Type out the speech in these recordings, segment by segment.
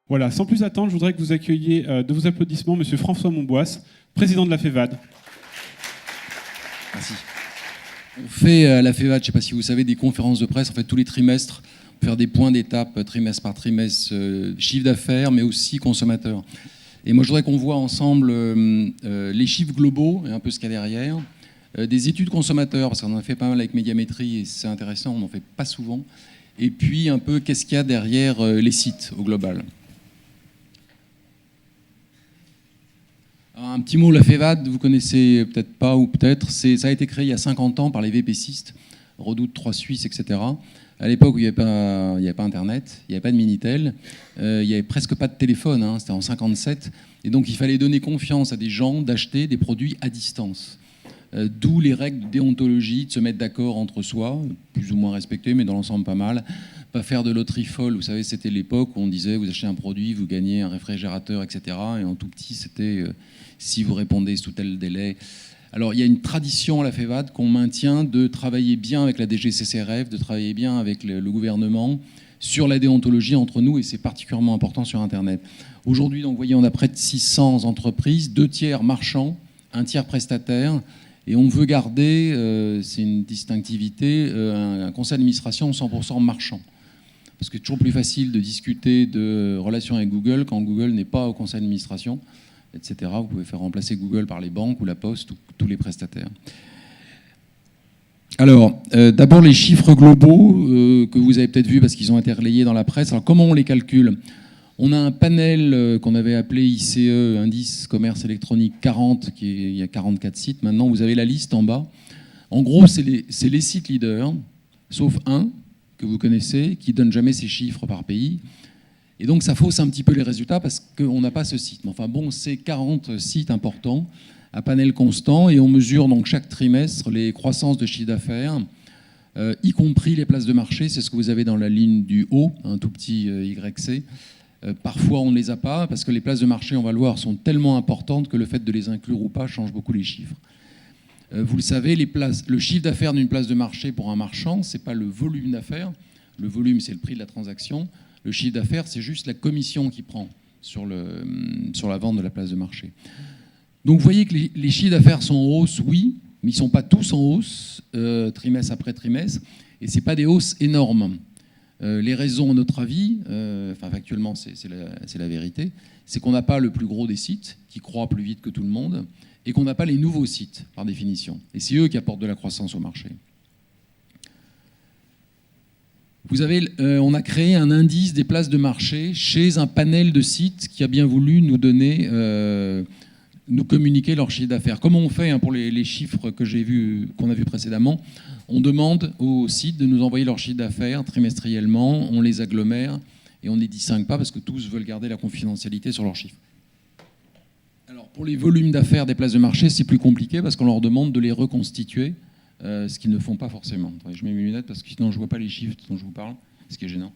Voilà, sans plus attendre, je voudrais que vous accueilliez de vos applaudissements Monsieur François Monboisse, président de la FEVAD. Merci. On fait à la FEVAD, je ne sais pas si vous savez, des conférences de presse, en fait tous les trimestres, pour faire des points d'étape trimestre par trimestre, chiffre d'affaires, mais aussi consommateurs. Et moi, je voudrais qu'on voit ensemble les chiffres globaux et un peu ce qu'il y a derrière, des études consommateurs, parce qu'on en a fait pas mal avec Médiamétrie et c'est intéressant, on n'en fait pas souvent, et puis un peu qu'est-ce qu'il y a derrière les sites au global. Un petit mot, la FEVAD, vous connaissez peut-être pas ou peut-être, ça a été créé il y a 50 ans par les VPCistes, Redoute, 3 Suisses, etc. À l'époque où il n'y avait pas Internet, il n'y avait pas de Minitel, il n'y avait presque pas de téléphone, hein, c'était en 57. Et donc il fallait donner confiance à des gens d'acheter des produits à distance. D'où les règles de déontologie, de se mettre d'accord entre soi, plus ou moins respectées, mais dans l'ensemble pas mal. Pas faire de loterie folle, vous savez, c'était l'époque où on disait vous achetez un produit, vous gagnez un réfrigérateur, etc. Et en tout petit, c'était si vous répondez sous tel délai. Alors il y a une tradition à la FEVAD qu'on maintient de travailler bien avec la DGCCRF, de travailler bien avec le gouvernement sur la déontologie entre nous, et c'est particulièrement important sur Internet. Aujourd'hui, donc, vous voyez, on a près de 600 entreprises, 2 tiers marchands, 1 tiers prestataires, et on veut garder, c'est une distinctivité, un conseil d'administration 100% marchand. Parce que c'est toujours plus facile de discuter de relations avec Google quand Google n'est pas au conseil d'administration, etc. Vous pouvez faire remplacer Google par les banques ou la Poste ou tous les prestataires. Alors, d'abord les chiffres globaux que vous avez peut-être vus parce qu'ils ont été relayés dans la presse. Alors, comment on les calcule ? On a un panel qu'on avait appelé ICE, Indice Commerce Électronique 40, il y a 44 sites. Maintenant, vous avez la liste en bas. En gros, c'est les sites leaders, sauf un que vous connaissez, qui ne donne jamais ses chiffres par pays. Et donc, ça fausse un petit peu les résultats parce qu'on n'a pas ce site. Mais enfin bon, c'est 40 sites importants à panel constant et on mesure donc chaque trimestre les croissances de chiffre d'affaires, y compris les places de marché. C'est ce que vous avez dans la ligne du haut, un tout petit YC. Parfois, on ne les a pas parce que les places de marché, on va le voir, sont tellement importantes que le fait de les inclure ou pas change beaucoup les chiffres. Vous le savez, le chiffre d'affaires d'une place de marché pour un marchand, ce n'est pas le volume d'affaires. Le volume, c'est le prix de la transaction. Le chiffre d'affaires, c'est juste la commission qu'il prend sur la vente de la place de marché. Donc vous voyez que les chiffres d'affaires sont en hausse, oui, mais ils ne sont pas tous en hausse, trimestre après trimestre, et ce n'est pas des hausses énormes. Les raisons, à notre avis, factuellement c'est la vérité, c'est qu'on n'a pas le plus gros des sites, qui croît plus vite que tout le monde, et qu'on n'a pas les nouveaux sites, par définition. Et c'est eux qui apportent de la croissance au marché. Vous avez, on a créé un indice des places de marché chez un panel de sites qui a bien voulu nous donner, nous communiquer leur chiffre d'affaires. Comment on fait pour les chiffres qu'on a vus précédemment ? On demande aux sites de nous envoyer leur chiffre d'affaires trimestriellement, on les agglomère et on ne les distingue pas parce que tous veulent garder la confidentialité sur leurs chiffres. Alors pour les volumes d'affaires des places de marché, c'est plus compliqué parce qu'on leur demande de les reconstituer. Ce qu'ils ne font pas forcément. Attendez, je mets mes lunettes parce que sinon je ne vois pas les chiffres dont je vous parle, ce qui est gênant.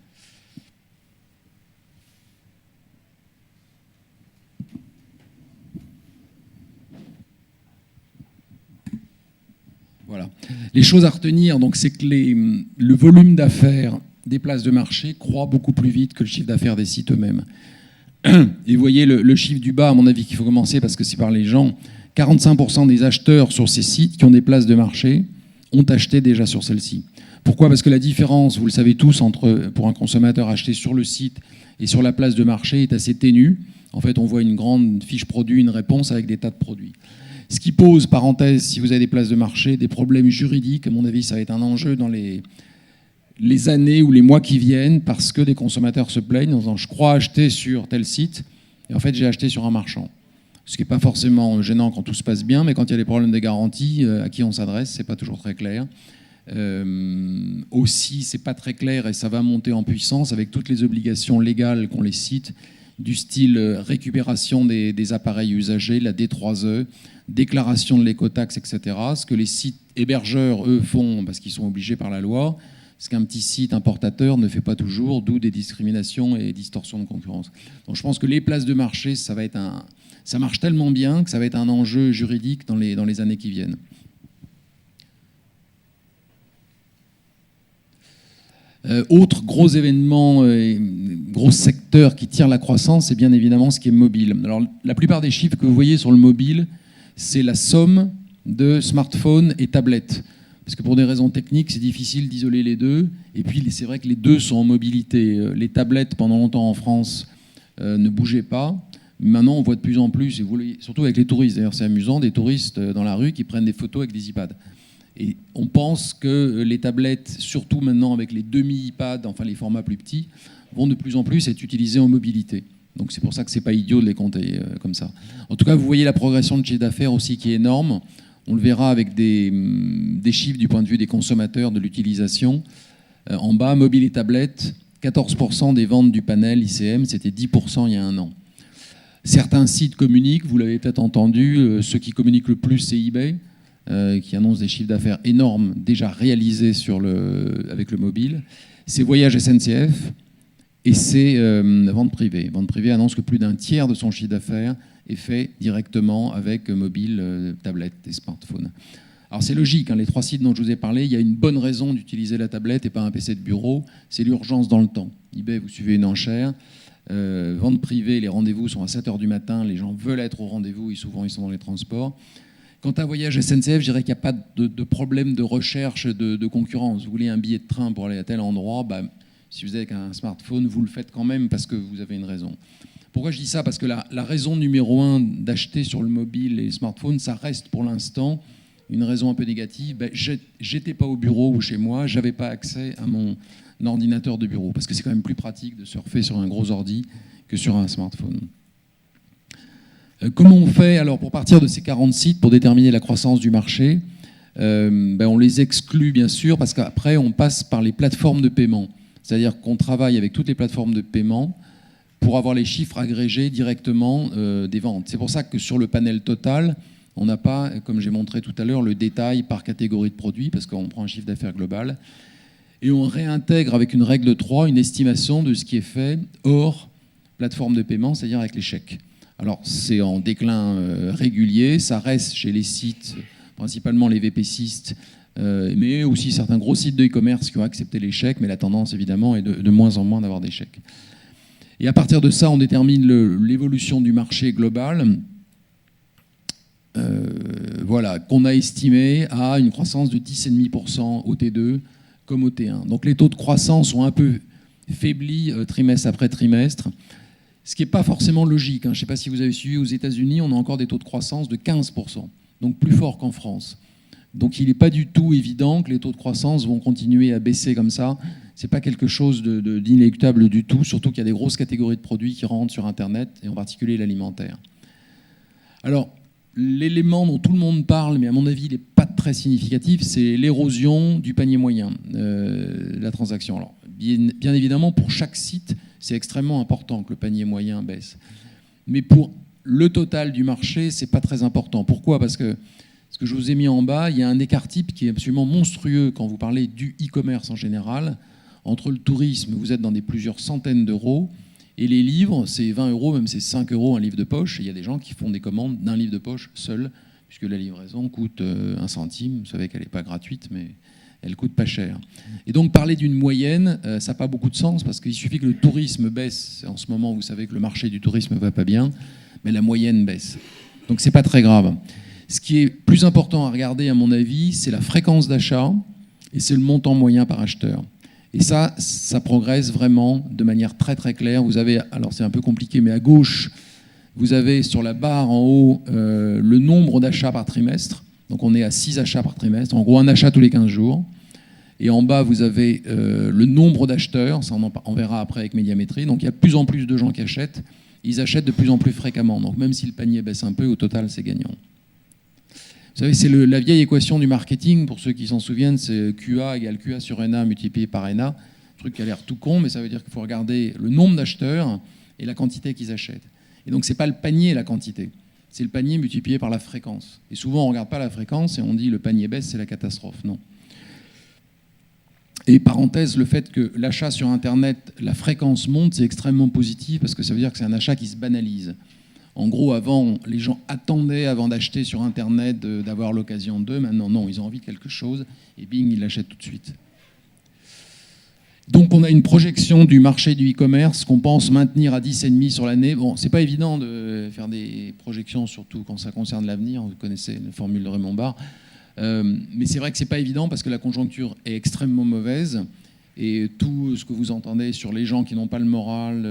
Voilà. Les choses à retenir, donc, c'est que le volume d'affaires des places de marché croît beaucoup plus vite que le chiffre d'affaires des sites eux-mêmes. Et vous voyez le chiffre du bas, à mon avis, qu'il faut commencer parce que c'est par les gens. 45% des acheteurs sur ces sites qui ont des places de marché ont acheté déjà sur celle-ci. Pourquoi ? Parce que la différence, vous le savez tous, pour un consommateur acheté sur le site et sur la place de marché est assez ténue. En fait, on voit une grande fiche produit, une réponse avec des tas de produits. Ce qui pose, parenthèse, si vous avez des places de marché, des problèmes juridiques. À mon avis, ça va être un enjeu dans les années ou les mois qui viennent parce que des consommateurs se plaignent en disant « je crois acheter sur tel site et en fait, j'ai acheté sur un marchand ». Ce qui n'est pas forcément gênant quand tout se passe bien, mais quand il y a des problèmes de garantie, à qui on s'adresse, ce n'est pas toujours très clair. Aussi, ce n'est pas très clair et ça va monter en puissance avec toutes les obligations légales qu'ont les sites, du style récupération des appareils usagés, la D3E, déclaration de l'écotaxe, etc. Ce que les sites hébergeurs, eux, font parce qu'ils sont obligés par la loi, ce qu'un petit site importateur ne fait pas toujours, d'où des discriminations et distorsions de concurrence. Donc je pense que les places de marché, ça marche tellement bien que ça va être un enjeu juridique dans les années qui viennent. Autre gros événement, gros secteur qui tire la croissance, c'est bien évidemment ce qui est mobile. Alors, la plupart des chiffres que vous voyez sur le mobile, c'est la somme de smartphones et tablettes. Parce que pour des raisons techniques, c'est difficile d'isoler les deux. Et puis, c'est vrai que les deux sont en mobilité. Les tablettes, pendant longtemps en France, ne bougeaient pas. Maintenant, on voit de plus en plus, et surtout avec les touristes. D'ailleurs, c'est amusant, des touristes dans la rue qui prennent des photos avec des iPads. Et on pense que les tablettes, surtout maintenant avec les demi-iPads, enfin les formats plus petits, vont de plus en plus être utilisées en mobilité. Donc c'est pour ça que c'est pas idiot de les compter comme ça. En tout cas, vous voyez la progression de chiffre d'affaires aussi qui est énorme. On le verra avec des chiffres du point de vue des consommateurs, de l'utilisation. En bas, mobile et tablette, 14% des ventes du panel ICM, c'était 10% il y a un an. Certains sites communiquent, vous l'avez peut-être entendu, ceux qui communiquent le plus, c'est eBay, qui annonce des chiffres d'affaires énormes déjà réalisés avec le mobile. C'est Voyage SNCF et c'est Vente Privée. Vente Privée annonce que plus d'un tiers de son chiffre d'affaires est fait directement avec mobile, tablette et smartphone. Alors c'est logique, hein, les trois sites dont je vous ai parlé, il y a une bonne raison d'utiliser la tablette et pas un PC de bureau, c'est l'urgence dans le temps. eBay, vous suivez une enchère. Vente privée, les rendez-vous sont à 7h du matin, les gens veulent être au rendez-vous et souvent ils sont dans les transports. Quant à Voyage SNCF, je dirais qu'il n'y a pas de problème de recherche, de concurrence. Vous voulez un billet de train pour aller à tel endroit, si vous avez un smartphone, vous le faites quand même parce que vous avez une raison. Pourquoi je dis ça? Parce que la raison numéro 1 d'acheter sur le mobile et les smartphones, ça reste pour l'instant une raison un peu négative. J'étais pas au bureau ou chez moi, j'avais pas accès à mon ordinateur de bureau, parce que c'est quand même plus pratique de surfer sur un gros ordi que sur un smartphone. Comment on fait alors pour partir de ces 40 sites pour déterminer la croissance du marché? On les exclut bien sûr parce qu'après on passe par les plateformes de paiement. C'est-à-dire qu'on travaille avec toutes les plateformes de paiement pour avoir les chiffres agrégés directement des ventes. C'est pour ça que sur le panel total, on n'a pas, comme j'ai montré tout à l'heure, le détail par catégorie de produits parce qu'on prend un chiffre d'affaires global et on réintègre avec une règle de 3 une estimation de ce qui est fait hors plateforme de paiement, c'est-à-dire avec les chèques. Alors, c'est en déclin régulier, ça reste chez les sites, principalement les VPCistes, mais aussi certains gros sites de e-commerce qui ont accepté les chèques, mais la tendance, évidemment, est de moins en moins d'avoir des chèques. Et à partir de ça, on détermine l'évolution du marché global, qu'on a estimé à une croissance de 10,5% au T2 comme au T1. Donc, les taux de croissance ont un peu faibli trimestre après trimestre. Ce qui n'est pas forcément logique. Je ne sais pas si vous avez suivi, aux États-Unis, on a encore des taux de croissance de 15%, donc plus fort qu'en France. Donc il n'est pas du tout évident que les taux de croissance vont continuer à baisser comme ça. Ce n'est pas quelque chose d'inéluctable du tout, surtout qu'il y a des grosses catégories de produits qui rentrent sur Internet, et en particulier l'alimentaire. Alors, l'élément dont tout le monde parle, mais à mon avis, il n'est pas très significatif, c'est l'érosion du panier moyen, la transaction. Alors, bien évidemment, pour chaque site, c'est extrêmement important que le panier moyen baisse. Mais pour le total du marché, ce n'est pas très important. Pourquoi? Parce que ce que je vous ai mis en bas, il y a un écart type qui est absolument monstrueux quand vous parlez du e-commerce en général. Entre le tourisme, vous êtes dans plusieurs centaines d'euros, et les livres, c'est 20 euros, même c'est 5 euros un livre de poche. Et il y a des gens qui font des commandes d'un livre de poche seul, puisque la livraison coûte 1 centime. Vous savez qu'elle n'est pas gratuite, mais elle coûte pas cher. Et donc parler d'une moyenne, ça n'a pas beaucoup de sens, parce qu'il suffit que le tourisme baisse. En ce moment, vous savez que le marché du tourisme ne va pas bien, mais la moyenne baisse. Donc c'est pas très grave. Ce qui est plus important à regarder, à mon avis, c'est la fréquence d'achat et c'est le montant moyen par acheteur. Et ça progresse vraiment de manière très très claire. Vous avez, alors c'est un peu compliqué, mais à gauche, vous avez sur la barre en haut le nombre d'achats par trimestre. Donc on est à 6 achats par trimestre, en gros un achat tous les 15 jours. Et en bas, vous avez le nombre d'acheteurs, ça on verra après avec médiamétrie. Donc il y a de plus en plus de gens qui achètent, ils achètent de plus en plus fréquemment. Donc même si le panier baisse un peu, au total, c'est gagnant. Vous savez, c'est la vieille équation du marketing, pour ceux qui s'en souviennent, c'est QA égale QA sur NA multiplié par NA. Un truc qui a l'air tout con, mais ça veut dire qu'il faut regarder le nombre d'acheteurs et la quantité qu'ils achètent. Et donc, ce n'est pas le panier et la quantité, c'est le panier multiplié par la fréquence. Et souvent, on ne regarde pas la fréquence et on dit le panier baisse, c'est la catastrophe. Non. Et parenthèse, le fait que l'achat sur Internet, la fréquence monte, c'est extrêmement positif parce que ça veut dire que c'est un achat qui se banalise. En gros, avant, les gens attendaient avant d'acheter sur Internet d'avoir l'occasion d'eux. Maintenant, non, ils ont envie de quelque chose et bing, ils l'achètent tout de suite. Donc on a une projection du marché du e-commerce qu'on pense maintenir à 10,5 sur l'année. Bon, c'est pas évident de faire des projections, surtout quand ça concerne l'avenir. Vous connaissez la formule de Raymond Barre. Mais c'est vrai que c'est pas évident parce que la conjoncture est extrêmement mauvaise. Et tout ce que vous entendez sur les gens qui n'ont pas le moral,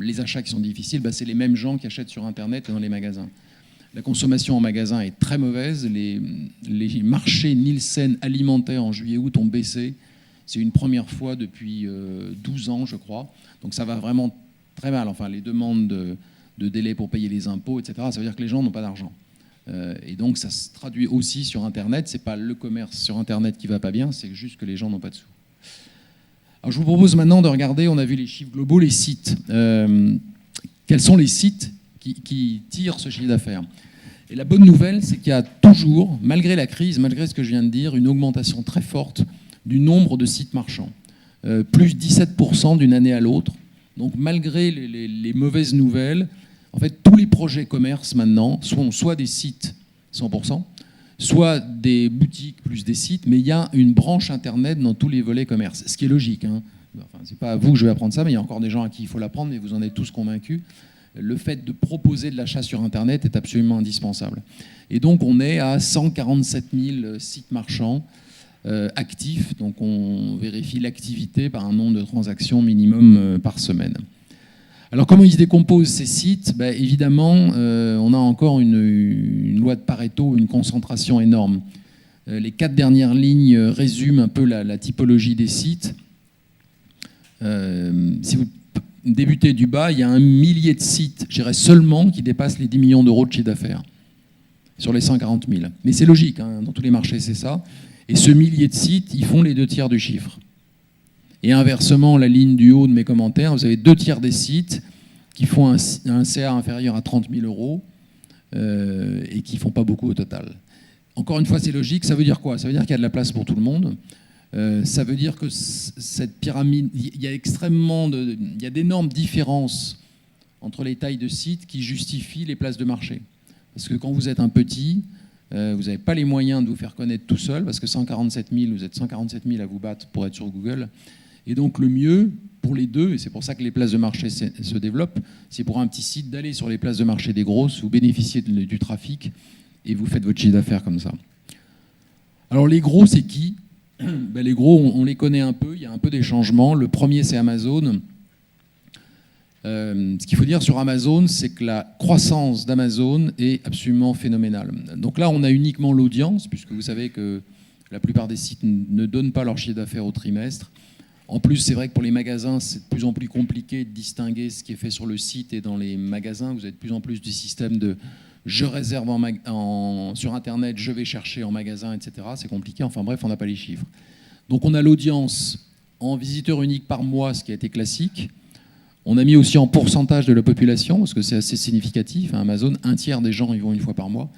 les achats qui sont difficiles, c'est les mêmes gens qui achètent sur Internet et dans les magasins. La consommation en magasin est très mauvaise. Les marchés Nielsen alimentaires en juillet-août ont baissé. C'est une première fois depuis 12 ans, je crois. Donc ça va vraiment très mal. Enfin, les demandes de délai pour payer les impôts, etc., ça veut dire que les gens n'ont pas d'argent. Et donc ça se traduit aussi sur Internet. Ce n'est pas le commerce sur Internet qui ne va pas bien, c'est juste que les gens n'ont pas de sous. Alors je vous propose maintenant de regarder, on a vu les chiffres globaux, les sites. Quels sont les sites qui tirent ce chiffre d'affaires? Et la bonne nouvelle, c'est qu'il y a toujours, malgré la crise, malgré ce que je viens de dire, une augmentation très forte du nombre de sites marchands. Plus 17% d'une année à l'autre. Donc malgré les mauvaises nouvelles, en fait, tous les projets commerce maintenant sont soit des sites 100%, soit des boutiques plus des sites, mais il y a une branche Internet dans tous les volets commerce. Ce qui est logique. Enfin, c'est pas à vous que je vais apprendre ça, mais il y a encore des gens à qui il faut l'apprendre, mais vous en êtes tous convaincus. Le fait de proposer de l'achat sur Internet est absolument indispensable. Et donc on est à 147 000 sites marchands actifs, donc on vérifie l'activité par un nombre de transactions minimum par semaine. Alors comment ils se décomposent ces sites? Évidemment, on a encore une loi de Pareto, une concentration énorme. Les 4 dernières lignes résument un peu la typologie des sites. Si vous débutez du bas, il y a 1 millier de sites, je dirais seulement, qui dépassent les 10 millions d'euros de chiffre d'affaires sur les 140 000. Mais c'est logique, dans tous les marchés c'est ça. Et ce millier de sites, ils font les 2 tiers du chiffre. Et inversement, la ligne du haut de mes commentaires, vous avez 2 tiers des sites qui font un CA inférieur à 30 000 euros et qui ne font pas beaucoup au total. Encore une fois, c'est logique. Ça veut dire quoi? Ça veut dire qu'il y a de la place pour tout le monde. Ça veut dire que cette pyramide, il y a d'énormes différences entre les tailles de sites qui justifient les places de marché. Parce que quand vous êtes un petit, vous n'avez pas les moyens de vous faire connaître tout seul, parce que 147 000, vous êtes 147 000 à vous battre pour être sur Google. Et donc le mieux pour les deux, et c'est pour ça que les places de marché se développent, c'est pour un petit site d'aller sur les places de marché des grosses, vous bénéficiez du trafic et vous faites votre chiffre d'affaires comme ça. Alors les gros, c'est qui? Les gros, on les connaît un peu, il y a un peu des changements. Le premier, c'est Amazon. Ce qu'il faut dire sur Amazon, c'est que la croissance d'Amazon est absolument phénoménale. Donc là, on a uniquement l'audience, puisque vous savez que la plupart des sites ne donnent pas leur chiffre d'affaires au trimestre. En plus, c'est vrai que pour les magasins, c'est de plus en plus compliqué de distinguer ce qui est fait sur le site et dans les magasins. Vous avez de plus en plus du système de je réserve sur Internet, je vais chercher en magasin, etc. C'est compliqué. Enfin bref, on n'a pas les chiffres. Donc on a l'audience en visiteur unique par mois, ce qui a été classique. On a mis aussi en pourcentage de la population, parce que c'est assez significatif. À Amazon, 1 tiers des gens y vont 1 fois par mois.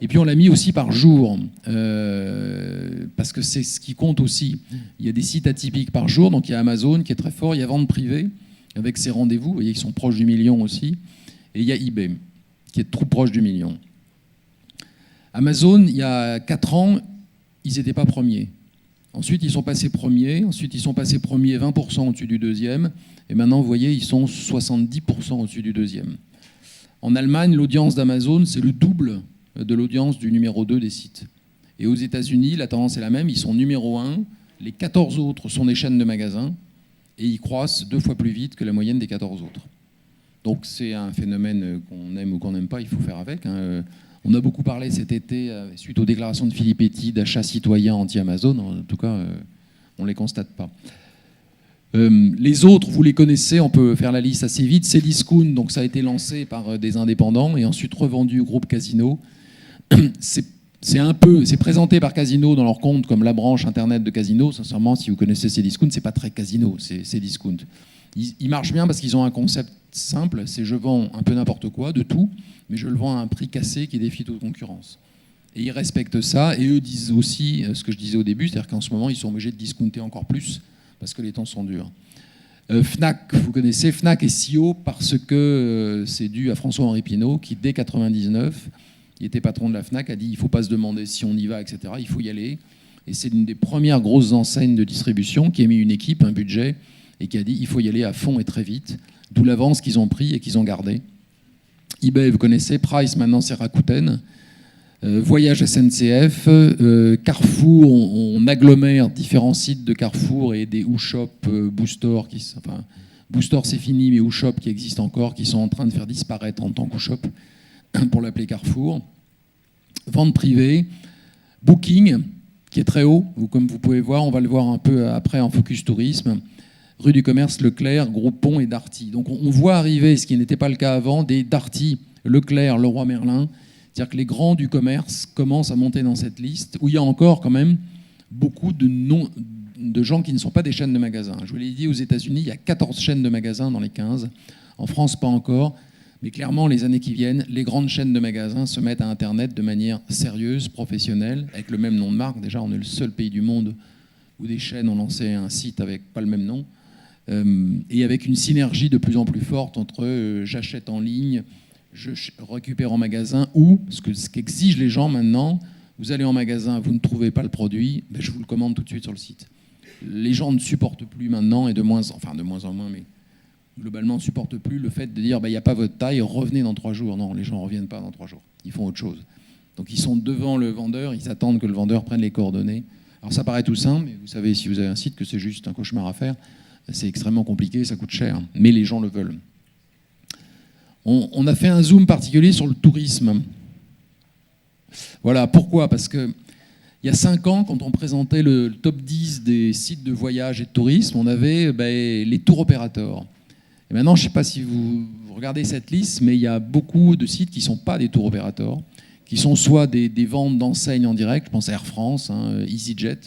Et puis on l'a mis aussi par jour, parce que c'est ce qui compte aussi. Il y a des sites atypiques par jour, donc il y a Amazon qui est très fort, il y a Vente Privée, avec ses rendez-vous, vous voyez qu'ils sont proches du million aussi, et il y a eBay, qui est trop proche du million. Amazon, il y a 4 ans, ils n'étaient pas premiers. Ensuite, ils sont passés premiers, ensuite ils sont passés premiers 20% au-dessus du deuxième, et maintenant, vous voyez, ils sont 70% au-dessus du deuxième. En Allemagne, l'audience d'Amazon, c'est le double de l'audience du numéro 2 des sites. Et aux États-Unis, la tendance est la même, ils sont numéro 1, les 14 autres sont des chaînes de magasins, et ils croissent 2 fois plus vite que la moyenne des 14 autres. Donc c'est un phénomène qu'on aime ou qu'on n'aime pas, il faut faire avec. On a beaucoup parlé cet été, suite aux déclarations de Filippetti, d'achats citoyens anti-Amazon. En tout cas, on ne les constate pas. Les autres, vous les connaissez, on peut faire la liste assez vite. Cdiscount, donc ça a été lancé par des indépendants et ensuite revendu au groupe Casino. C'est présenté par Casino dans leur compte comme la branche Internet de Casino. Sincèrement, si vous connaissez Cdiscount, c'est pas très Casino, c'est Cdiscount. Ils marchent bien parce qu'ils ont un concept simple, c'est je vends un peu n'importe quoi, de tout, mais je le vends à un prix cassé qui défie toute concurrence. Et ils respectent ça, et eux disent aussi ce que je disais au début, c'est-à-dire qu'en ce moment, ils sont obligés de discounter encore plus, parce que les temps sont durs. Fnac, vous connaissez, Fnac est CEO parce que c'est dû à François-Henri Pinault, qui dès 1999, il était patron de la Fnac, a dit il ne faut pas se demander si on y va, etc. Il faut y aller. Et c'est l'une des premières grosses enseignes de distribution qui a mis une équipe, un budget, et qui a dit il faut y aller à fond et très vite. D'où l'avance qu'ils ont pris et qu'ils ont gardé. eBay, vous connaissez, Price, maintenant c'est Rakuten. Voyage SNCF, Carrefour, on agglomère différents sites de Carrefour et des Ushop, Boostor, enfin, Boostor c'est fini, mais Ushop qui existent encore, qui sont en train de faire disparaître en tant qu'Ushop, pour l'appeler Carrefour. Vente privée, Booking, qui est très haut, comme vous pouvez voir, on va le voir un peu après en Focus Tourisme. Rue du Commerce, Leclerc, Groupon et Darty. Donc on voit arriver, ce qui n'était pas le cas avant, des Darty, Leclerc, Leroy Merlin. C'est-à-dire que les grands du commerce commencent à monter dans cette liste, où il y a encore quand même beaucoup de gens qui ne sont pas des chaînes de magasins. Je vous l'ai dit, aux États-Unis, il y a 14 chaînes de magasins dans les 15. En France, pas encore. Mais clairement, les années qui viennent, les grandes chaînes de magasins se mettent à Internet de manière sérieuse, professionnelle, avec le même nom de marque. Déjà, on est le seul pays du monde où des chaînes ont lancé un site avec pas le même nom. Et avec une synergie de plus en plus forte entre j'achète en ligne, je récupère en magasin, ou ce qu'exigent les gens maintenant, vous allez en magasin, vous ne trouvez pas le produit, ben je vous le commande tout de suite sur le site. Les gens ne supportent plus maintenant, et de moins en moins, mais globalement ne supportent plus le fait de dire il n'y a pas votre taille, revenez dans 3 jours. Non, les gens ne reviennent pas dans 3 jours, ils font autre chose. Donc ils sont devant le vendeur, ils attendent que le vendeur prenne les coordonnées. Alors ça paraît tout simple, mais vous savez, si vous avez un site, que c'est juste un cauchemar à faire. C'est extrêmement compliqué, ça coûte cher, mais les gens le veulent. On a fait un zoom particulier sur le tourisme. Voilà, pourquoi ? Parce qu'il y a 5 ans, quand on présentait le top 10 des sites de voyage et de tourisme, on avait les tours opérateurs. Et maintenant, je ne sais pas si vous regardez cette liste, mais il y a beaucoup de sites qui ne sont pas des tours opérateurs, qui sont soit des ventes d'enseignes en direct, je pense à Air France, EasyJet.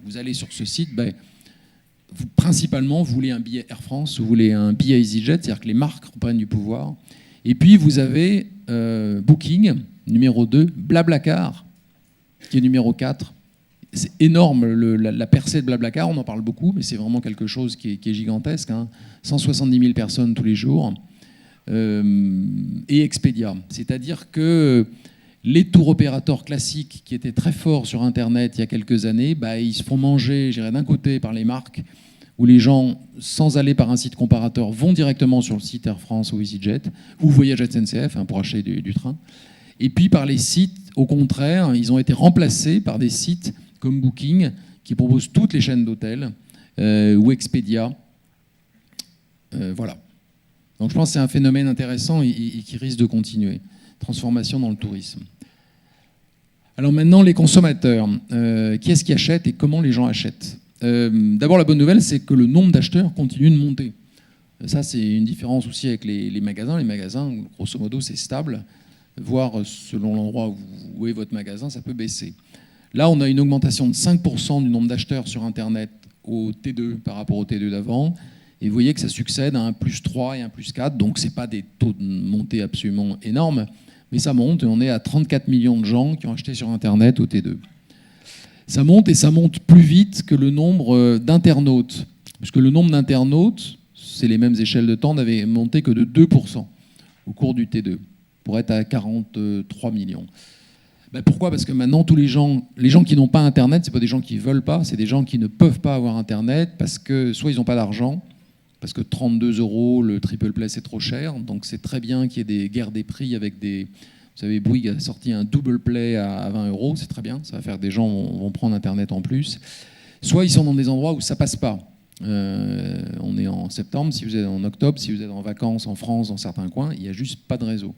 Vous allez sur ce site, principalement, vous voulez un billet Air France, vous voulez un billet EasyJet, c'est-à-dire que les marques reprennent du pouvoir. Et puis, vous avez Booking, numéro 2, Blablacar, qui est numéro 4. C'est énorme, la percée de Blablacar, on en parle beaucoup, mais c'est vraiment quelque chose qui est gigantesque. 170 000 personnes tous les jours. Et Expedia. C'est-à-dire que les tours opérateurs classiques qui étaient très forts sur Internet il y a quelques années, ils se font manger, je dirais, d'un côté par les marques, où les gens, sans aller par un site comparateur, vont directement sur le site Air France ou EasyJet, ou Voyage SNCF pour acheter du train. Et puis par les sites, au contraire, ils ont été remplacés par des sites comme Booking, qui proposent toutes les chaînes d'hôtels, ou Expedia. Voilà. Donc je pense que c'est un phénomène intéressant et qui risque de continuer. Transformation dans le tourisme. Alors maintenant, les consommateurs. Qui est-ce qui achète et comment les gens achètent ? D'abord, la bonne nouvelle, c'est que le nombre d'acheteurs continue de monter. Ça, c'est une différence aussi avec les magasins. Les magasins, grosso modo, c'est stable. Voire, selon l'endroit où est votre magasin, ça peut baisser. Là, on a une augmentation de 5% du nombre d'acheteurs sur Internet au T2 par rapport au T2 d'avant. Et vous voyez que ça succède à un +3 et un +4. Donc, ce n'est pas des taux de montée absolument énormes. Mais ça monte et on est à 34 millions de gens qui ont acheté sur Internet au T2. Ça monte et ça monte plus vite que le nombre d'internautes. Puisque le nombre d'internautes, c'est les mêmes échelles de temps, n'avait monté que de 2% au cours du T2, pour être à 43 millions. Pourquoi ? Parce que maintenant, tous les gens qui n'ont pas Internet, ce n'est pas des gens qui ne veulent pas, c'est des gens qui ne peuvent pas avoir Internet parce que soit ils n'ont pas d'argent, parce que 32 € le triple play, c'est trop cher. Donc c'est très bien qu'il y ait des guerres des prix avec des... Vous savez, Bouygues a sorti un double play à 20 €, c'est très bien. Ça va faire que des gens vont prendre Internet en plus. Soit ils sont dans des endroits où ça ne passe pas. On est en septembre, si vous êtes en octobre, si vous êtes en vacances en France, dans certains coins, il n'y a juste pas de réseau.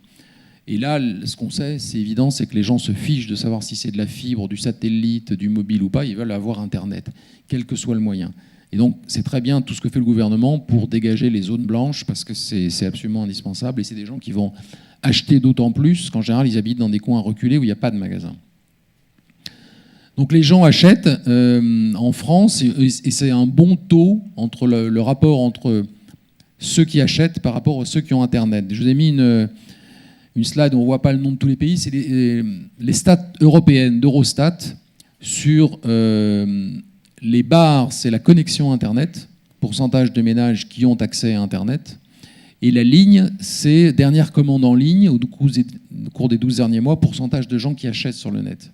Et là, ce qu'on sait, c'est évident, c'est que les gens se fichent de savoir si c'est de la fibre, du satellite, du mobile ou pas. Ils veulent avoir Internet, quel que soit le moyen. Et donc, c'est très bien tout ce que fait le gouvernement pour dégager les zones blanches, parce que c'est absolument indispensable. Et c'est des gens qui vont acheter d'autant plus qu'en général, ils habitent dans des coins reculés où il n'y a pas de magasin. Donc, les gens achètent en France, et c'est un bon taux entre le rapport entre ceux qui achètent par rapport à ceux qui ont Internet. Je vous ai mis une slide où on ne voit pas le nom de tous les pays. C'est les stats européennes d'Eurostat sur... les barres, c'est la connexion Internet, pourcentage de ménages qui ont accès à Internet. Et la ligne, c'est dernière commande en ligne, au cours des 12 derniers mois, pourcentage de gens qui achètent sur le net.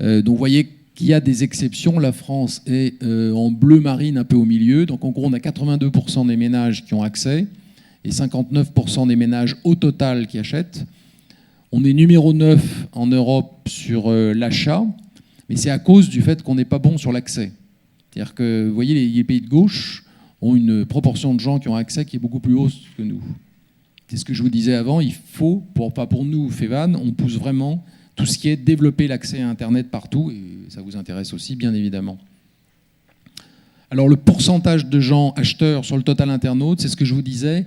Donc vous voyez qu'il y a des exceptions. La France est en bleu marine, un peu au milieu. Donc en gros, on a 82% des ménages qui ont accès et 59% des ménages au total qui achètent. On est numéro 9 en Europe sur l'achat, mais c'est à cause du fait qu'on n'est pas bon sur l'accès. C'est-à-dire que, vous voyez, les pays de gauche ont une proportion de gens qui ont accès qui est beaucoup plus haute que nous. C'est ce que je vous disais avant, il faut, pas pour nous, Fevan, on pousse vraiment tout ce qui est développer l'accès à Internet partout, et ça vous intéresse aussi, bien évidemment. Alors le pourcentage de gens acheteurs sur le total internaute, c'est ce que je vous disais,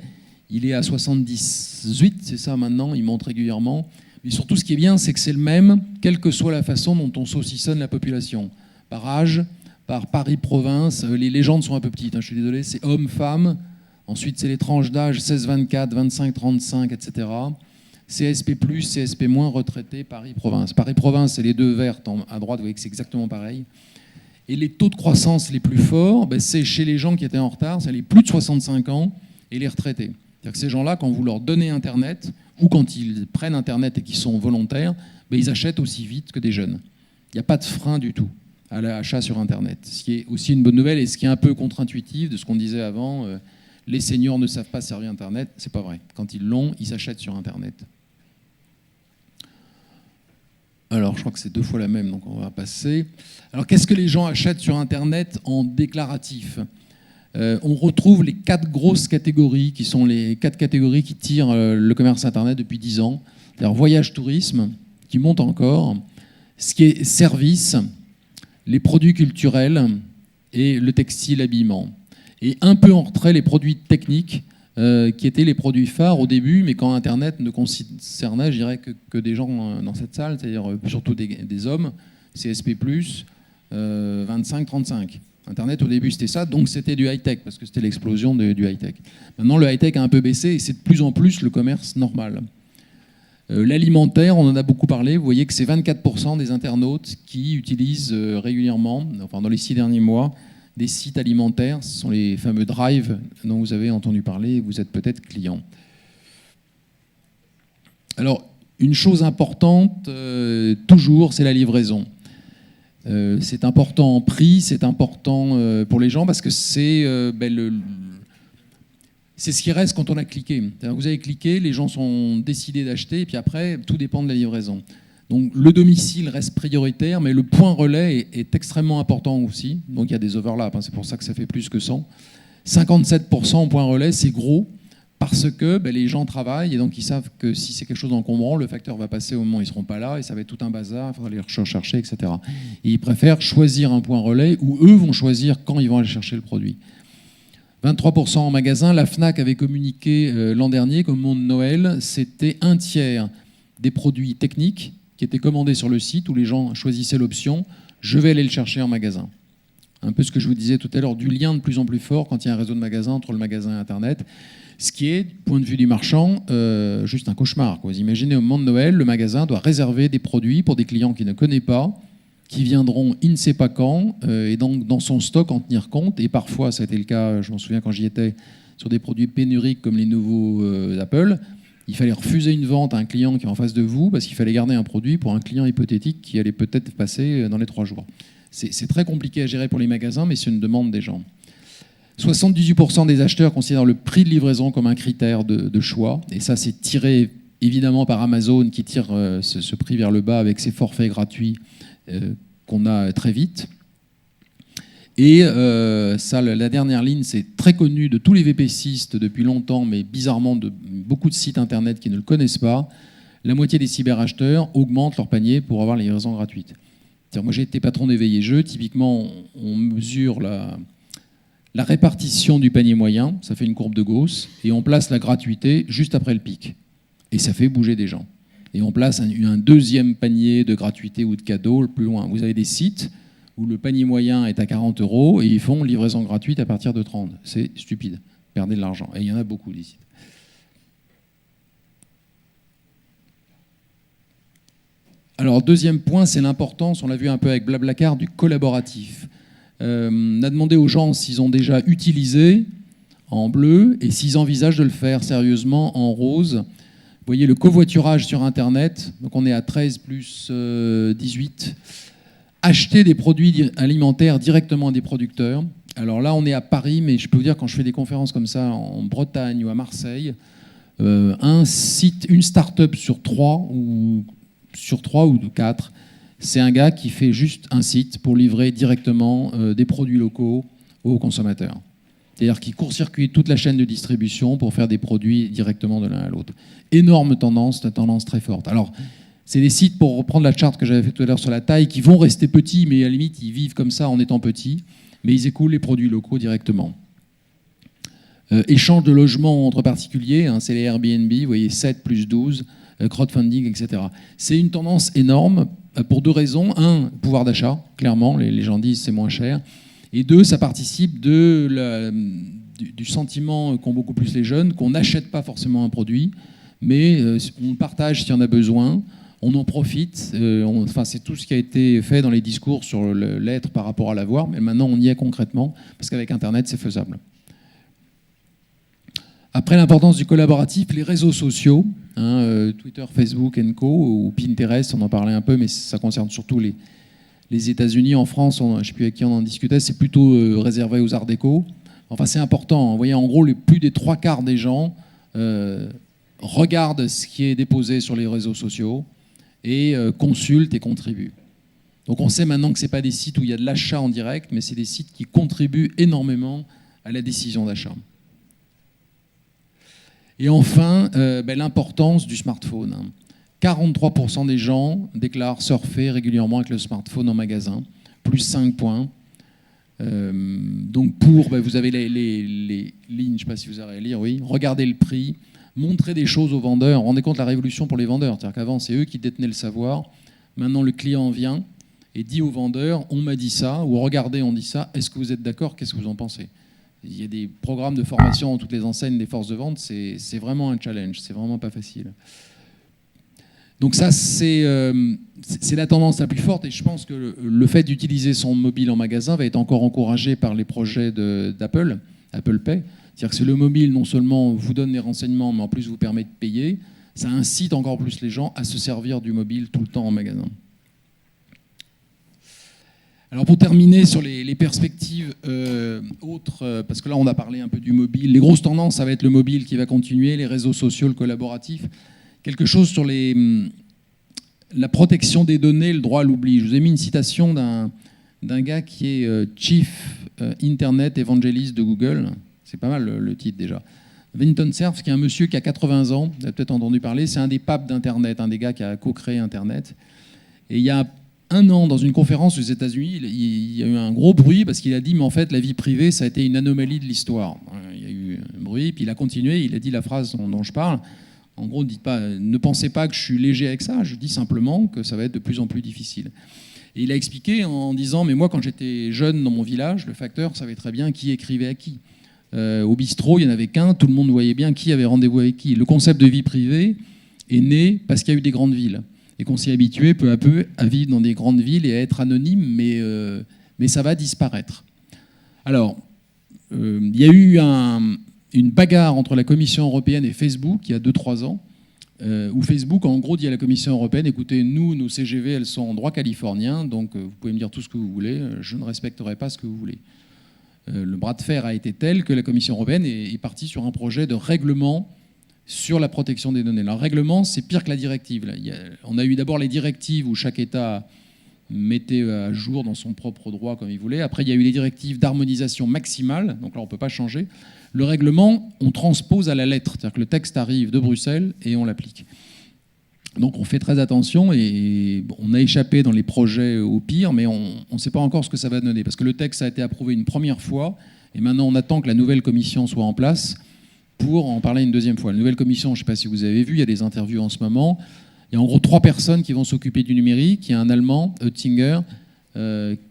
il est à 78, c'est ça maintenant, il monte régulièrement. Mais surtout, ce qui est bien, c'est que c'est le même, quelle que soit la façon dont on saucissonne la population. Par âge, par Paris-Province, les légendes sont un peu petites, hein, je suis désolé, c'est hommes, femmes, ensuite c'est les tranches d'âge 16-24, 25-35, etc. CSP+, CSP-, retraité, Paris-Province. Paris-Province, c'est les deux vertes à droite, vous voyez que c'est exactement pareil. Et les taux de croissance les plus forts, c'est chez les gens qui étaient en retard, c'est les plus de 65 ans et les retraités. C'est-à-dire que ces gens-là, quand vous leur donnez Internet, ou quand ils prennent Internet et qu'ils sont volontaires, ils achètent aussi vite que des jeunes. Il n'y a pas de frein du tout à l'achat sur Internet. Ce qui est aussi une bonne nouvelle et ce qui est un peu contre-intuitif de ce qu'on disait avant, les seniors ne savent pas servir Internet, c'est pas vrai. Quand ils l'ont, ils s'achètent sur Internet. Alors, je crois que c'est 2 fois la même, donc on va passer. Alors, qu'est-ce que les gens achètent sur Internet en déclaratif ? On retrouve les 4 grosses catégories, qui sont les 4 catégories qui tirent le commerce Internet depuis 10 ans. C'est-à-dire voyage, tourisme, qui monte encore, ce qui est services, les produits culturels et le textile, habillement. Et un peu en retrait, les produits techniques, qui étaient les produits phares au début, mais quand Internet ne concernait, je dirais, que des gens dans cette salle, c'est-à-dire surtout des hommes, CSP+, 25-35. Internet, au début, c'était ça, donc c'était du high-tech, parce que c'était l'explosion du high-tech. Maintenant, le high-tech a un peu baissé, et c'est de plus en plus le commerce normal. L'alimentaire, on en a beaucoup parlé, vous voyez que c'est 24% des internautes qui utilisent régulièrement, enfin dans les 6 derniers mois, des sites alimentaires. Ce sont les fameux drive dont vous avez entendu parler, et vous êtes peut-être client. Alors, une chose importante, toujours, c'est la livraison. C'est important en prix, c'est important pour les gens parce que c'est ce qui reste quand on a cliqué. Vous avez cliqué, les gens sont décidés d'acheter et puis après, tout dépend de la livraison. Donc le domicile reste prioritaire, mais le point relais est extrêmement important aussi. Donc il y a des overlaps, hein, c'est pour ça que ça fait plus que 100. 57% au point relais, c'est gros. Parce que les gens travaillent et donc ils savent que si c'est quelque chose d'encombrant, le facteur va passer au moment où ils ne seront pas là et ça va être tout un bazar, il faudra les rechercher, etc. Et ils préfèrent choisir un point relais où eux vont choisir quand ils vont aller chercher le produit. 23% en magasin. La FNAC avait communiqué l'an dernier qu'au moment de Noël, c'était 1/3 des produits techniques qui étaient commandés sur le site où les gens choisissaient l'option « je vais aller le chercher en magasin ». Un peu ce que je vous disais tout à l'heure, du lien de plus en plus fort quand il y a un réseau de magasins entre le magasin et Internet. Ce qui est, du point de vue du marchand, juste un cauchemar. Vous imaginez, au moment de Noël, le magasin doit réserver des produits pour des clients qu'il ne connaît pas, qui viendront il ne sait pas quand, et donc dans son stock en tenir compte. Et parfois, ça a été le cas, je m'en souviens quand j'y étais, sur des produits pénuriques comme les nouveaux Apple, il fallait refuser une vente à un client qui est en face de vous parce qu'il fallait garder un produit pour un client hypothétique qui allait peut-être passer dans les 3 jours. C'est très compliqué à gérer pour les magasins, mais c'est une demande des gens. 78% des acheteurs considèrent le prix de livraison comme un critère de choix. Et ça, c'est tiré évidemment par Amazon qui tire ce prix vers le bas avec ses forfaits gratuits qu'on a très vite. Et ça, la dernière ligne, c'est très connu de tous les VPCistes depuis longtemps, mais bizarrement de beaucoup de sites internet qui ne le connaissent pas. La moitié des cyberacheteurs augmentent leur panier pour avoir les livraisons gratuites. Moi, j'ai été patron des veillées jeux. Typiquement, on mesure la répartition du panier moyen, ça fait une courbe de Gauss, et on place la gratuité juste après le pic. Et ça fait bouger des gens. Et on place un deuxième panier de gratuité ou de cadeau le plus loin. Vous avez des sites où le panier moyen est à 40 € et ils font livraison gratuite à partir de 30. C'est stupide. Perdez de l'argent. Et il y en a beaucoup, des sites. Alors, deuxième point, c'est l'importance, on l'a vu un peu avec Blablacar, du collaboratif. On a demandé aux gens s'ils ont déjà utilisé en bleu et s'ils envisagent de le faire sérieusement en rose. Vous voyez le covoiturage sur Internet, donc on est à 13 plus 18. acheter des produits alimentaires directement à des producteurs. Alors là, on est à Paris, mais je peux vous dire, quand je fais des conférences comme ça en Bretagne ou à Marseille, une start-up sur 3 ou 4, c'est un gars qui fait juste un site pour livrer directement des produits locaux aux consommateurs. C'est-à-dire qu'il court-circuite toute la chaîne de distribution pour faire des produits directement de l'un à l'autre. Énorme tendance, une tendance très forte. Alors, c'est des sites, pour reprendre la charte que j'avais fait tout à l'heure sur la taille, qui vont rester petits, mais à la limite, ils vivent comme ça en étant petits, mais ils écoulent les produits locaux directement. Échange de logements entre particuliers, hein, c'est les Airbnb, vous voyez, 7 plus 12, crowdfunding, etc. C'est une tendance énorme pour 2 raisons. 1, pouvoir d'achat, clairement, les gens disent c'est moins cher. Et 2, ça participe du sentiment qu'ont beaucoup plus les jeunes, qu'on n'achète pas forcément un produit, mais on partage s'il y en a besoin, on en profite. C'est tout ce qui a été fait dans les discours sur l'être par rapport à l'avoir, mais maintenant on y est concrètement, parce qu'avec Internet, c'est faisable. Après, l'importance du collaboratif, les réseaux sociaux, Twitter, Facebook & Co, ou Pinterest, on en parlait un peu, mais ça concerne surtout les États-Unis. En France, je ne sais plus avec qui on en discutait, c'est plutôt réservé aux arts déco. Enfin, c'est important. Vous voyez, en gros, plus des 3/4 des gens regardent ce qui est déposé sur les réseaux sociaux et consultent et contribuent. Donc on sait maintenant que ce n'est pas des sites où il y a de l'achat en direct, mais c'est des sites qui contribuent énormément à la décision d'achat. Et enfin, l'importance du smartphone. 43% des gens déclarent surfer régulièrement avec le smartphone en magasin, plus 5 points. Donc vous avez les lignes, je ne sais pas si vous avez à lire, oui. Regardez le prix, montrez des choses aux vendeurs. Rendez compte la révolution pour les vendeurs. C'est-à-dire qu'avant, c'est eux qui détenaient le savoir. Maintenant, le client vient et dit au vendeur, on m'a dit ça, ou regardez, on dit ça, est-ce que vous êtes d'accord, qu'est-ce que vous en pensez? Il y a des programmes de formation dans toutes les enseignes des forces de vente, c'est vraiment un challenge, c'est vraiment pas facile. Donc ça, c'est la tendance la plus forte, et je pense que le fait d'utiliser son mobile en magasin va être encore encouragé par les projets d'Apple, Apple Pay. C'est-à-dire que le mobile, non seulement vous donne des renseignements, mais en plus vous permet de payer, ça incite encore plus les gens à se servir du mobile tout le temps en magasin. Alors pour terminer sur les perspectives autres, parce que là on a parlé un peu du mobile, les grosses tendances, ça va être le mobile qui va continuer, les réseaux sociaux, le collaboratif. Quelque chose sur la protection des données, le droit à l'oubli. Je vous ai mis une citation d'un gars qui est Chief Internet Evangelist de Google. C'est pas mal le titre déjà. Vinton Cerf, qui est un monsieur qui a 80 ans, vous avez peut-être entendu parler, c'est un des papes d'Internet, un des gars qui a co-créé Internet. Et il y a 1 an, dans une conférence aux États-Unis, il y a eu un gros bruit parce qu'il a dit, mais en fait, la vie privée, ça a été une anomalie de l'histoire. Il y a eu un bruit, puis il a continué, il a dit la phrase dont je parle. En gros, ne pensez pas que je suis léger avec ça, je dis simplement que ça va être de plus en plus difficile. Et il a expliqué en disant, mais moi, quand j'étais jeune dans mon village, le facteur savait très bien qui écrivait à qui. Au bistrot, il n'y en avait qu'un, tout le monde voyait bien qui avait rendez-vous avec qui. Le concept de vie privée est né parce qu'il y a eu des grandes villes. Et qu'on s'y est habitué peu à peu à vivre dans des grandes villes et à être anonyme, mais ça va disparaître. Alors, il y a eu une bagarre entre la Commission européenne et Facebook il y a 2-3 ans, où Facebook, en gros, dit à la Commission européenne, écoutez, nos CGV, elles sont en droit californien, donc vous pouvez me dire tout ce que vous voulez, je ne respecterai pas ce que vous voulez. Le bras de fer a été tel que la Commission européenne est partie sur un projet de règlement sur la protection des données. Le règlement, c'est pire que la directive. Là, on a eu d'abord les directives où chaque État mettait à jour dans son propre droit comme il voulait. Après, il y a eu les directives d'harmonisation maximale. Donc là, on ne peut pas changer. Le règlement, on transpose à la lettre. C'est-à-dire que le texte arrive de Bruxelles et on l'applique. Donc on fait très attention et on a échappé dans les projets au pire, mais on ne sait pas encore ce que ça va donner. Parce que le texte a été approuvé une première fois et maintenant on attend que la nouvelle commission soit en place pour en parler une deuxième fois. La nouvelle commission, je ne sais pas si vous avez vu, il y a des interviews en ce moment. Il y a en gros 3 personnes qui vont s'occuper du numérique. Il y a un Allemand, Oettinger,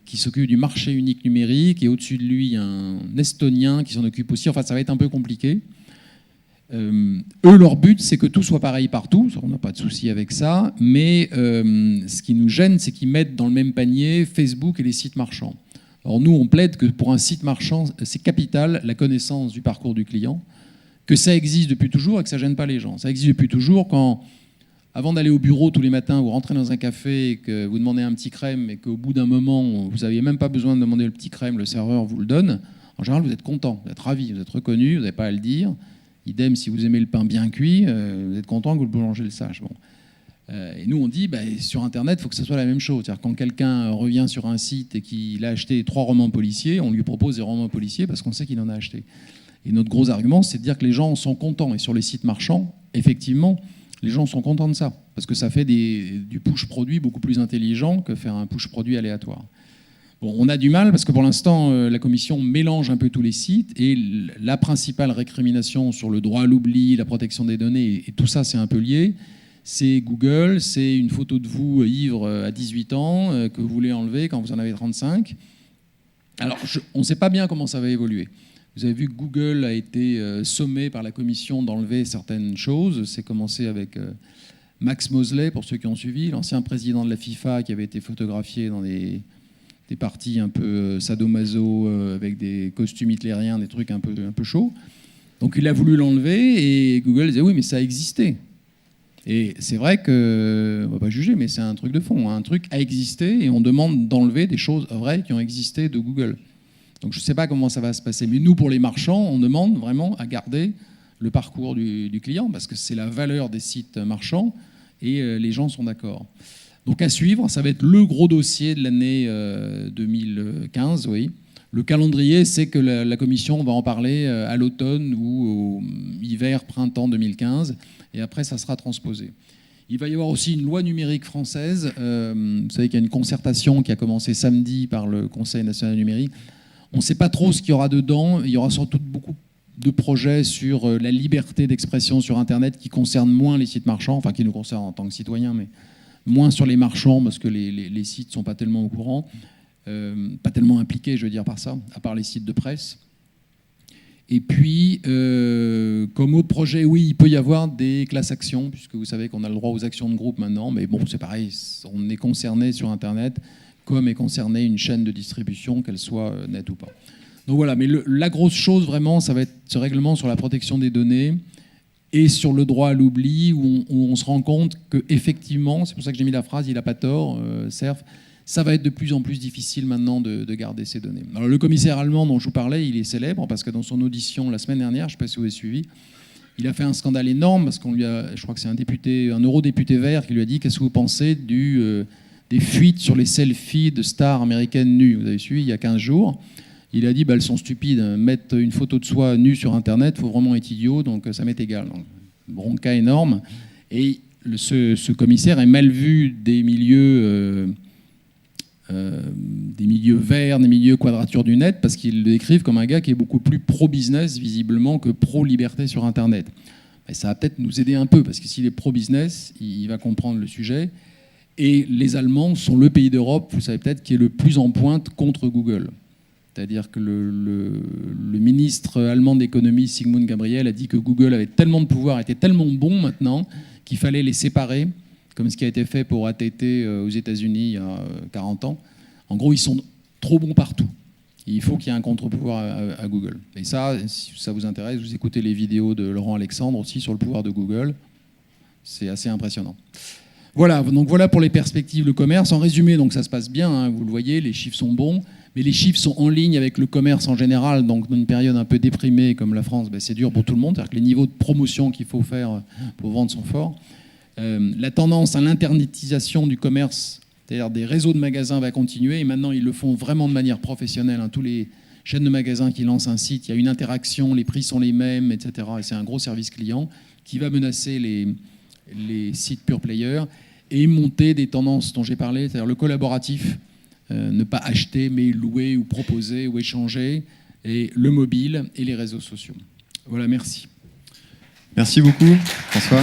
qui s'occupe du marché unique numérique. Et au-dessus de lui, il y a un Estonien qui s'en occupe aussi. Enfin, ça va être un peu compliqué. Eux, leur but, c'est que tout soit pareil partout. On n'a pas de souci avec ça. Mais ce qui nous gêne, c'est qu'ils mettent dans le même panier Facebook et les sites marchands. Alors nous, on plaide que pour un site marchand, c'est capital la connaissance du parcours du client, que ça existe depuis toujours et que ça ne gêne pas les gens. Ça existe depuis toujours quand Avant d'aller au bureau tous les matins, vous rentrez dans un café et que vous demandez un petit crème et qu'au bout d'un moment, vous n'aviez même pas besoin de demander le petit crème, le serveur vous le donne, en général, vous êtes content, vous êtes ravi, vous êtes reconnu, vous n'avez pas à le dire. Idem, si vous aimez le pain bien cuit, vous êtes content que le boulanger le sache. Bon. Et nous, on dit, sur Internet, il faut que ce soit la même chose. C'est-à-dire, quand quelqu'un revient sur un site et qu'il a acheté 3 romans policiers, on lui propose des romans policiers parce qu'on sait qu'il en a acheté. Et notre gros argument, c'est de dire que les gens sont contents. Et sur les sites marchands, effectivement, les gens sont contents de ça. Parce que ça fait du push-produit beaucoup plus intelligent que faire un push-produit aléatoire. Bon, on a du mal parce que pour l'instant, la Commission mélange un peu tous les sites et la principale récrimination sur le droit à l'oubli, la protection des données, et tout ça, c'est un peu lié. C'est Google, c'est une photo de vous ivre à 18 ans que vous voulez enlever quand vous en avez 35. Alors, on ne sait pas bien comment ça va évoluer. Vous avez vu que Google a été sommé par la Commission d'enlever certaines choses. C'est commencé avec Max Mosley, pour ceux qui ont suivi, l'ancien président de la FIFA qui avait été photographié dans des parties un peu sadomaso avec des costumes hitlériens, des trucs un peu chauds. Donc il a voulu l'enlever et Google disait oui, mais ça existait. Et c'est vrai que, on ne va pas juger, mais c'est un truc de fond. Un truc a existé et on demande d'enlever des choses vraies qui ont existé de Google. Donc je ne sais pas comment ça va se passer. Mais nous, pour les marchands, on demande vraiment à garder le parcours du client parce que c'est la valeur des sites marchands et les gens sont d'accord. Donc à suivre, ça va être le gros dossier de l'année 2015, oui. Le calendrier, c'est que la Commission va en parler à l'automne ou au hiver, printemps 2015, et après ça sera transposé. Il va y avoir aussi une loi numérique française. Vous savez qu'il y a une concertation qui a commencé samedi par le Conseil national numérique. On ne sait pas trop ce qu'il y aura dedans. Il y aura surtout beaucoup de projets sur la liberté d'expression sur Internet qui concernent moins les sites marchands, enfin qui nous concernent en tant que citoyens, mais moins sur les marchands parce que les sites ne sont pas tellement au courant, pas tellement impliqués, je veux dire par ça, à part les sites de presse. Et puis, comme autre projet, oui, il peut y avoir des classes actions, puisque vous savez qu'on a le droit aux actions de groupe maintenant, mais bon, c'est pareil, on est concerné sur Internet, comme est concernée une chaîne de distribution, qu'elle soit nette ou pas. Donc voilà, mais la grosse chose vraiment, ça va être ce règlement sur la protection des données, et sur le droit à l'oubli, où on se rend compte qu'effectivement, c'est pour ça que j'ai mis la phrase, il n'a pas tort, Cerf, ça va être de plus en plus difficile maintenant de garder ces données. Alors, le commissaire allemand dont je vous parlais, il est célèbre parce que dans son audition la semaine dernière, je ne sais pas si vous avez suivi, il a fait un scandale énorme parce qu'on lui a, je crois que c'est un eurodéputé vert qui lui a dit « Qu'est-ce que vous pensez des fuites sur les selfies de stars américaines nues ?» Vous avez suivi il y a 15 jours. Il a dit elles sont stupides, mettre une photo de soi nue sur Internet, il faut vraiment être idiot, donc ça m'est égal. Donc, bronca énorme. Et ce commissaire est mal vu des milieux verts, des milieux quadrature du net, parce qu'ils le décrivent comme un gars qui est beaucoup plus pro-business, visiblement, que pro-liberté sur Internet. Et ça va peut-être nous aider un peu, parce que s'il est pro-business, il va comprendre le sujet. Et les Allemands sont le pays d'Europe, vous savez peut-être, qui est le plus en pointe contre Google. C'est-à-dire que le ministre allemand d'économie, Sigmund Gabriel, a dit que Google avait tellement de pouvoir, était tellement bon maintenant, qu'il fallait les séparer, comme ce qui a été fait pour AT&T aux États-Unis il y a 40 ans. En gros, ils sont trop bons partout. Et il faut qu'il y ait un contre-pouvoir à Google. Et ça, si ça vous intéresse, vous écoutez les vidéos de Laurent Alexandre aussi sur le pouvoir de Google. C'est assez impressionnant. Voilà, donc voilà pour les perspectives, le commerce. En résumé, donc ça se passe bien, hein, vous le voyez, les chiffres sont bons. Mais les chiffres sont en ligne avec le commerce en général, donc dans une période un peu déprimée comme la France, c'est dur pour tout le monde. C'est-à-dire que les niveaux de promotion qu'il faut faire pour vendre sont forts. La tendance à l'internetisation du commerce, c'est-à-dire des réseaux de magasins, va continuer. Et maintenant, ils le font vraiment de manière professionnelle. Hein. Tous les chaînes de magasins qui lancent un site, il y a une interaction, les prix sont les mêmes, etc. Et c'est un gros service client qui va menacer les sites pure player et monter des tendances dont j'ai parlé, c'est-à-dire le collaboratif. Ne pas acheter, mais louer ou proposer ou échanger, et le mobile et les réseaux sociaux. Voilà, merci. Merci beaucoup, François.